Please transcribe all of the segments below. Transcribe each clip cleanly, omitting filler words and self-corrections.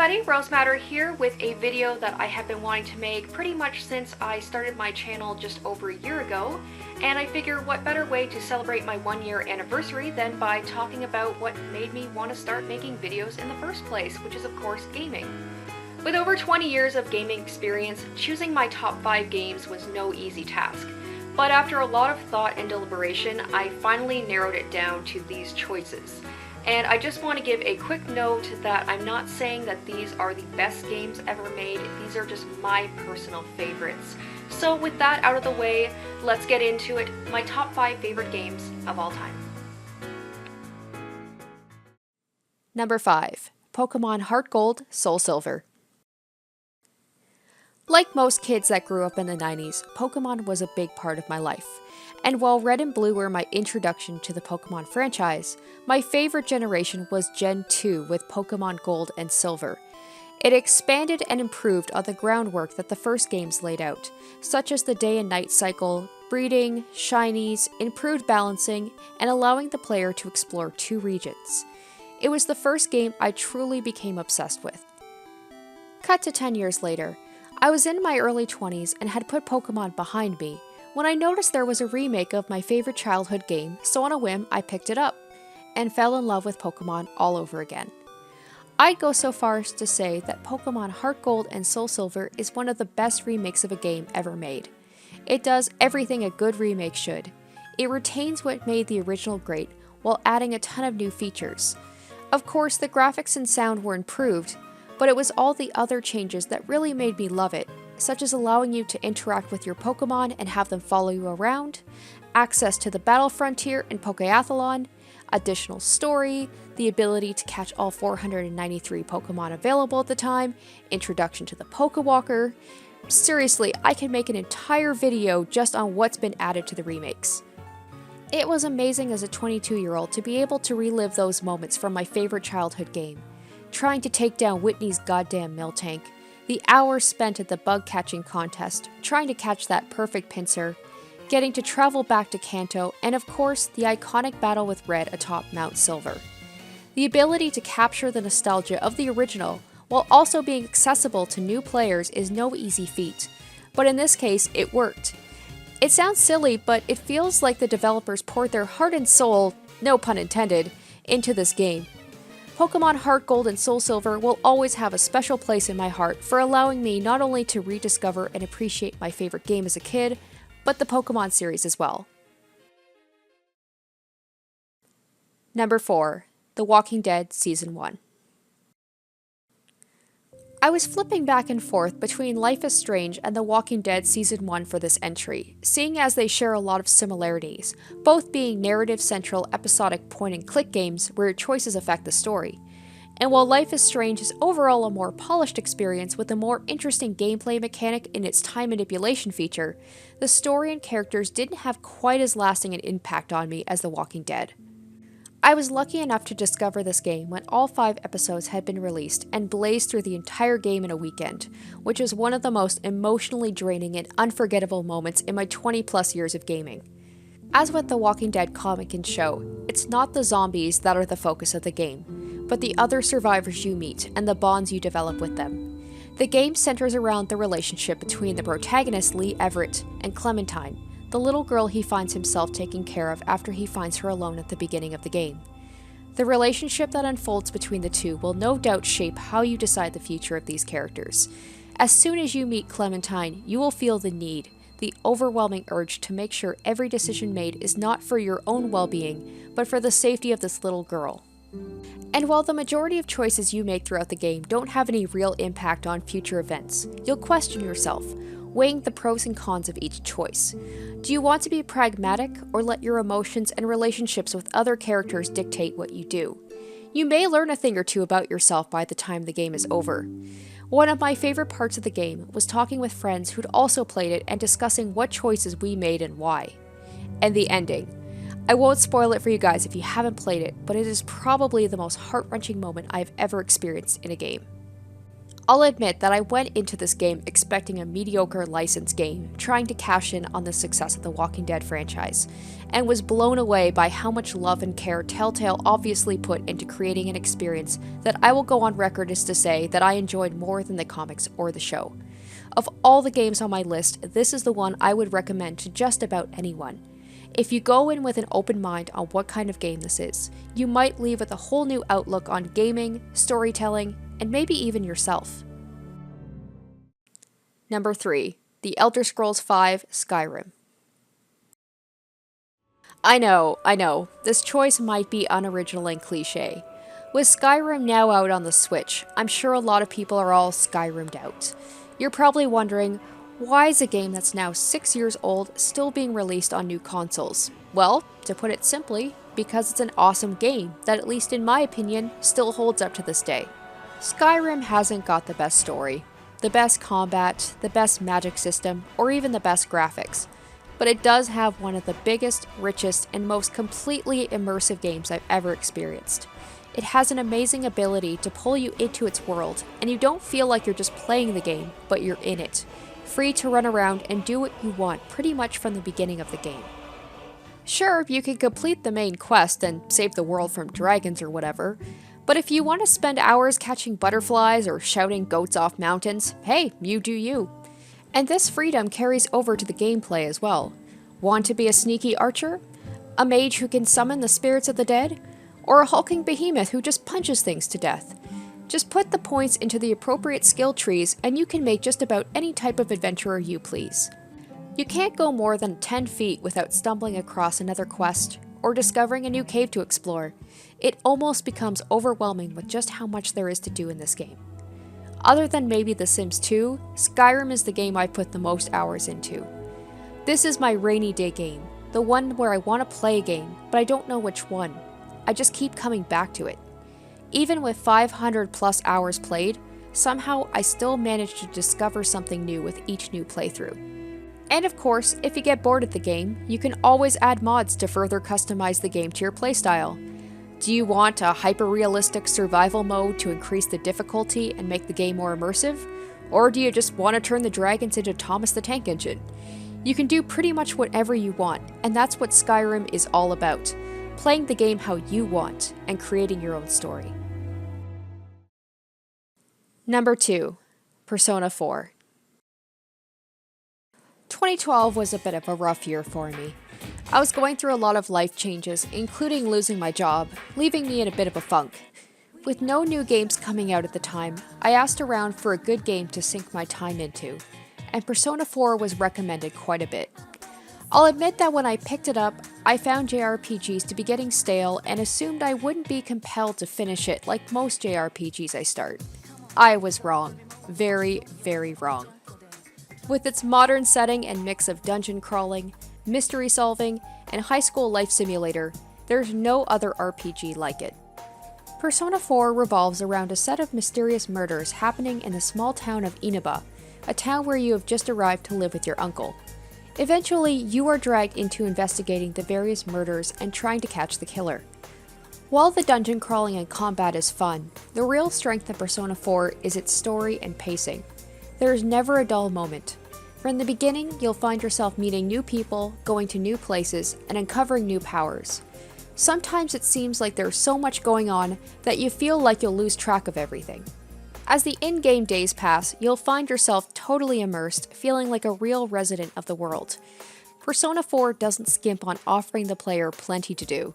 everybody, Rosematter here with a video that I have been wanting to make pretty much since I started my channel just over a year ago, and I figure what better way to celebrate my 1-year anniversary than by talking about what made me want to start making videos in the first place, which is of course gaming. With over 20 years of gaming experience, choosing my top 5 games was no easy task. But after a lot of thought and deliberation, I finally narrowed it down to these choices. And I just want to give a quick note that I'm not saying that these are the best games ever made, these are just my personal favorites. So with that out of the way, let's get into it, my top 5 favorite games of all time. Number 5. Pokemon HeartGold, Soulsilver. Like most kids that grew up in the 90s, Pokemon was a big part of my life. And while Red and Blue were my introduction to the Pokemon franchise, my favorite generation was Gen 2 with Pokemon Gold and Silver. It expanded and improved on the groundwork that the first games laid out, such as the day and night cycle, breeding, shinies, improved balancing, and allowing the player to explore 2 regions. It was the first game I truly became obsessed with. Cut to 10 years later, I was in my early 20s and had put Pokemon behind me, when I noticed there was a remake of my favorite childhood game, so on a whim I picked it up, and fell in love with Pokemon all over again. I'd go so far as to say that Pokemon HeartGold and Soulsilver is one of the best remakes of a game ever made. It does everything a good remake should. It retains what made the original great, while adding a ton of new features. Of course, the graphics and sound were improved, but it was all the other changes that really made me love it, such as allowing you to interact with your Pokemon and have them follow you around, access to the Battle Frontier and Pokeathlon, additional story, the ability to catch all 493 Pokemon available at the time, introduction to the Pokewalker. Seriously, I can make an entire video just on what's been added to the remakes. It was amazing as a 22-year-old to be able to relive those moments from my favorite childhood game. Trying to take down Whitney's goddamn Miltank, the hours spent at the bug catching contest, trying to catch that perfect pincer, getting to travel back to Kanto, and of course, the iconic battle with Red atop Mount Silver. The ability to capture the nostalgia of the original, while also being accessible to new players is no easy feat, but in this case, it worked. It sounds silly, but it feels like the developers poured their heart and soul, no pun intended, into this game. Pokemon HeartGold and Soulsilver will always have a special place in my heart for allowing me not only to rediscover and appreciate my favorite game as a kid, but the Pokemon series as well. Number 4. The Walking Dead Season 1. I was flipping back and forth between Life is Strange and The Walking Dead Season 1 for this entry, seeing as they share a lot of similarities, both being narrative-central episodic point-and-click games where your choices affect the story. And while Life is Strange is overall a more polished experience with a more interesting gameplay mechanic in its time manipulation feature, the story and characters didn't have quite as lasting an impact on me as The Walking Dead. I was lucky enough to discover this game when all 5 episodes had been released and blazed through the entire game in a weekend, which is one of the most emotionally draining and unforgettable moments in my 20+ years of gaming. As with the Walking Dead comic and show, it's not the zombies that are the focus of the game, but the other survivors you meet and the bonds you develop with them. The game centers around the relationship between the protagonist Lee Everett and Clementine, the little girl he finds himself taking care of after he finds her alone at the beginning of the game. The relationship that unfolds between the two will no doubt shape how you decide the future of these characters. As soon as you meet Clementine, you will feel the need, the overwhelming urge to make sure every decision made is not for your own well-being, but for the safety of this little girl. And while the majority of choices you make throughout the game don't have any real impact on future events, you'll question yourself, weighing the pros and cons of each choice. Do you want to be pragmatic, or let your emotions and relationships with other characters dictate what you do? You may learn a thing or two about yourself by the time the game is over. One of my favorite parts of the game was talking with friends who'd also played it and discussing what choices we made and why. And the ending. I won't spoil it for you guys if you haven't played it, but it is probably the most heart-wrenching moment I've ever experienced in a game. I'll admit that I went into this game expecting a mediocre licensed game, trying to cash in on the success of the Walking Dead franchise, and was blown away by how much love and care Telltale obviously put into creating an experience that I will go on record as to say that I enjoyed more than the comics or the show. Of all the games on my list, this is the one I would recommend to just about anyone. If you go in with an open mind on what kind of game this is, you might leave with a whole new outlook on gaming, storytelling, and maybe even yourself. Number 3. The Elder Scrolls V: Skyrim. I know, this choice might be unoriginal and cliche. With Skyrim now out on the Switch, I'm sure a lot of people are all Skyrimmed out. You're probably wondering, why is a game that's now 6 years old still being released on new consoles? Well, to put it simply, because it's an awesome game that, at least in my opinion, still holds up to this day. Skyrim hasn't got the best story, the best combat, the best magic system, or even the best graphics, but it does have one of the biggest, richest, and most completely immersive games I've ever experienced. It has an amazing ability to pull you into its world, and you don't feel like you're just playing the game, but you're in it, free to run around and do what you want pretty much from the beginning of the game. Sure, you can complete the main quest and save the world from dragons or whatever, but if you want to spend hours catching butterflies or shouting goats off mountains, hey, you do you. And this freedom carries over to the gameplay as well. Want to be a sneaky archer? A mage who can summon the spirits of the dead? Or a hulking behemoth who just punches things to death? Just put the points into the appropriate skill trees and you can make just about any type of adventurer you please. You can't go more than 10 feet without stumbling across another quest or discovering a new cave to explore. It almost becomes overwhelming with just how much there is to do in this game. Other than maybe The Sims 2, Skyrim is the game I put the most hours into. This is my rainy day game, the one where I want to play a game, but I don't know which one. I just keep coming back to it. Even with 500 plus hours played, somehow I still manage to discover something new with each new playthrough. And of course, if you get bored of the game, you can always add mods to further customize the game to your playstyle. Do you want a hyper-realistic survival mode to increase the difficulty and make the game more immersive? Or do you just want to turn the dragons into Thomas the Tank Engine? You can do pretty much whatever you want, and that's what Skyrim is all about. Playing the game how you want, and creating your own story. Number 2. Persona 4. 2012 was a bit of a rough year for me. I was going through a lot of life changes, including losing my job, leaving me in a bit of a funk. With no new games coming out at the time, I asked around for a good game to sink my time into, and Persona 4 was recommended quite a bit. I'll admit that when I picked it up, I found JRPGs to be getting stale and assumed I wouldn't be compelled to finish it like most JRPGs I start. I was wrong. Very, very wrong. With its modern setting and mix of dungeon crawling, mystery solving, and high school life simulator, there's no other RPG like it. Persona 4 revolves around a set of mysterious murders happening in the small town of Inaba, a town where you have just arrived to live with your uncle. Eventually, you are dragged into investigating the various murders and trying to catch the killer. While the dungeon crawling and combat is fun, the real strength of Persona 4 is its story and pacing. There is never a dull moment. From the beginning, you'll find yourself meeting new people, going to new places, and uncovering new powers. Sometimes it seems like there's so much going on that you feel like you'll lose track of everything. As the in-game days pass, you'll find yourself totally immersed, feeling like a real resident of the world. Persona 4 doesn't skimp on offering the player plenty to do.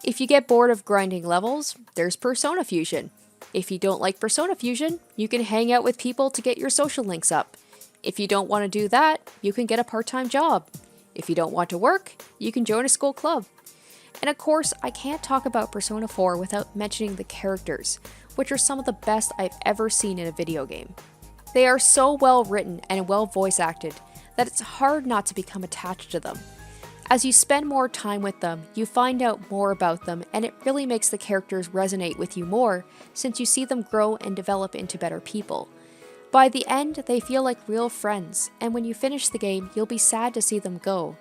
If you get bored of grinding levels, there's Persona Fusion. If you don't like Persona Fusion, you can hang out with people to get your social links up. If you don't want to do that, you can get a part-time job. If you don't want to work, you can join a school club. And of course, I can't talk about Persona 4 without mentioning the characters, which are some of the best I've ever seen in a video game. They are so well written and well voice acted that it's hard not to become attached to them. As you spend more time with them, you find out more about them, and it really makes the characters resonate with you more since you see them grow and develop into better people. By the end, they feel like real friends, and when you finish the game, you'll be sad to see them go.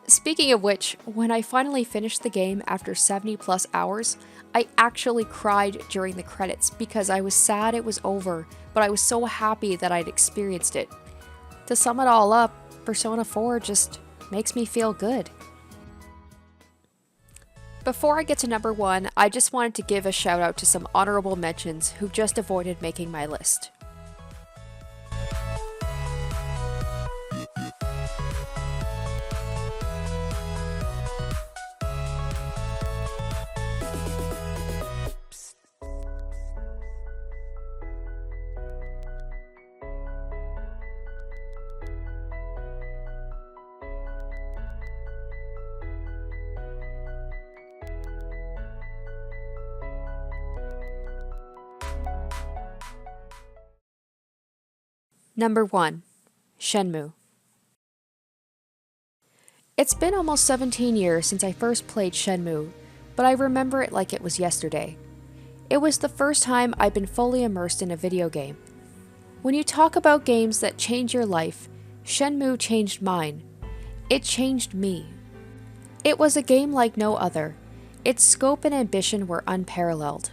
Speaking of which, when I finally finished the game after 70 plus hours, I actually cried during the credits because I was sad it was over, but I was so happy that I'd experienced it. To sum it all up, Persona 4 just makes me feel good. Before I get to number 1, I just wanted to give a shout out to some honorable mentions who just avoided making my list. Number 1. Shenmue. It's been almost 17 years since I first played Shenmue, but I remember it like it was yesterday. It was the first time I'd been fully immersed in a video game. When you talk about games that change your life, Shenmue changed mine. It changed me. It was a game like no other. Its scope and ambition were unparalleled.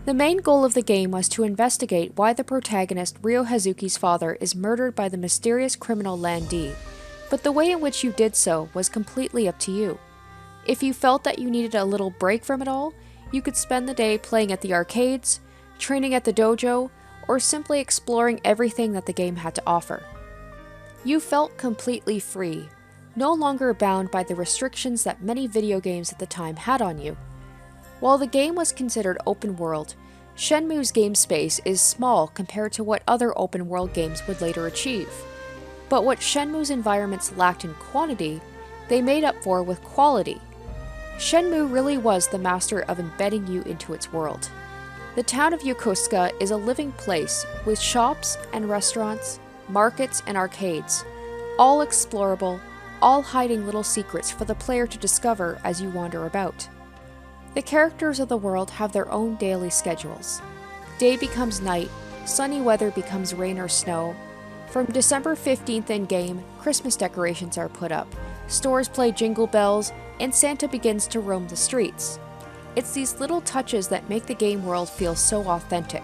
The main goal of the game was to investigate why the protagonist Ryo Hazuki's father is murdered by the mysterious criminal Lan Di, but the way in which you did so was completely up to you. If you felt that you needed a little break from it all, you could spend the day playing at the arcades, training at the dojo, or simply exploring everything that the game had to offer. You felt completely free, no longer bound by the restrictions that many video games at the time had on you. While the game was considered open world, Shenmue's game space is small compared to what other open world games would later achieve. But what Shenmue's environments lacked in quantity, they made up for with quality. Shenmue really was the master of embedding you into its world. The town of Yokosuka is a living place with shops and restaurants, markets and arcades, all explorable, all hiding little secrets for the player to discover as you wander about. The characters of the world have their own daily schedules. Day becomes night, sunny weather becomes rain or snow. From December 15th in-game, Christmas decorations are put up, stores play jingle bells, and Santa begins to roam the streets. It's these little touches that make the game world feel so authentic.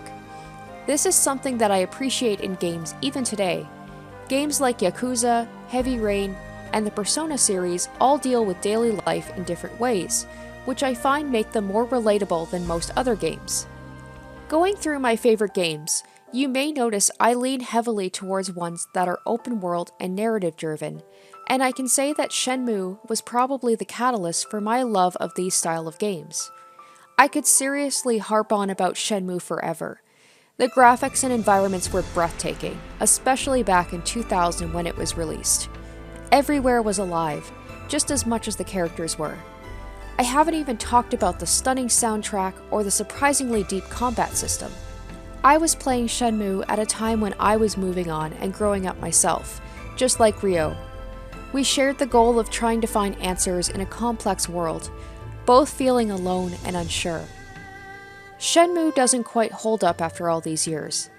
This is something that I appreciate in games even today. Games like Yakuza, Heavy Rain, and the Persona series all deal with daily life in different ways, which I find make them more relatable than most other games. Going through my favorite games, you may notice I lean heavily towards ones that are open world and narrative driven, and I can say that Shenmue was probably the catalyst for my love of these style of games. I could seriously harp on about Shenmue forever. The graphics and environments were breathtaking, especially back in 2000 when it was released. Everywhere was alive, just as much as the characters were. I haven't even talked about the stunning soundtrack or the surprisingly deep combat system. I was playing Shenmue at a time when I was moving on and growing up myself, just like Ryo. We shared the goal of trying to find answers in a complex world, both feeling alone and unsure. Shenmue doesn't quite hold up after all these years.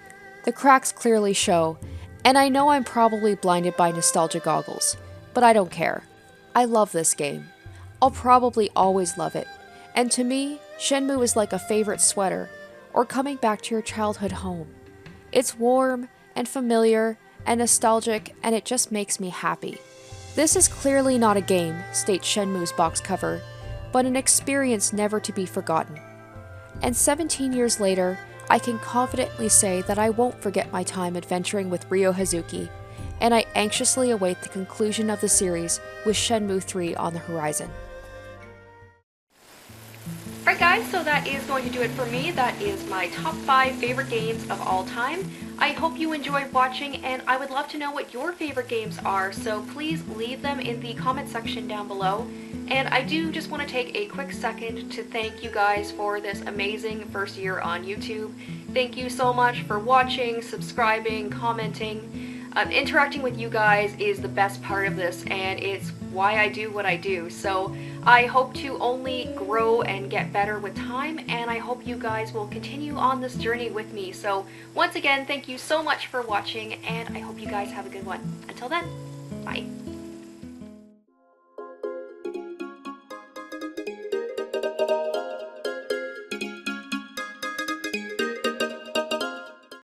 The cracks clearly show, and I know I'm probably blinded by nostalgia goggles, but I don't care. I love this game. I'll probably always love it, and to me, Shenmue is like a favorite sweater, or coming back to your childhood home. It's warm, and familiar, and nostalgic, and it just makes me happy. This is clearly not a game, states Shenmue's box cover, but an experience never to be forgotten. And 17 years later, I can confidently say that I won't forget my time adventuring with Ryo Hazuki, and I anxiously await the conclusion of the series with Shenmue 3 on the horizon. Alright guys, so that is going to do it for me. That is my top 5 favorite games of all time. I hope you enjoyed watching, and I would love to know what your favorite games are, so please leave them in the comment section down below. And I do just want to take a quick second to thank you guys for this amazing first year on YouTube. Thank you so much for watching, subscribing, commenting. Interacting with you guys is the best part of this, and it's why I do what I do. So I hope to only grow and get better with time, and I hope you guys will continue on this journey with me. So once again, thank you so much for watching, and I hope you guys have a good one. Until then, bye.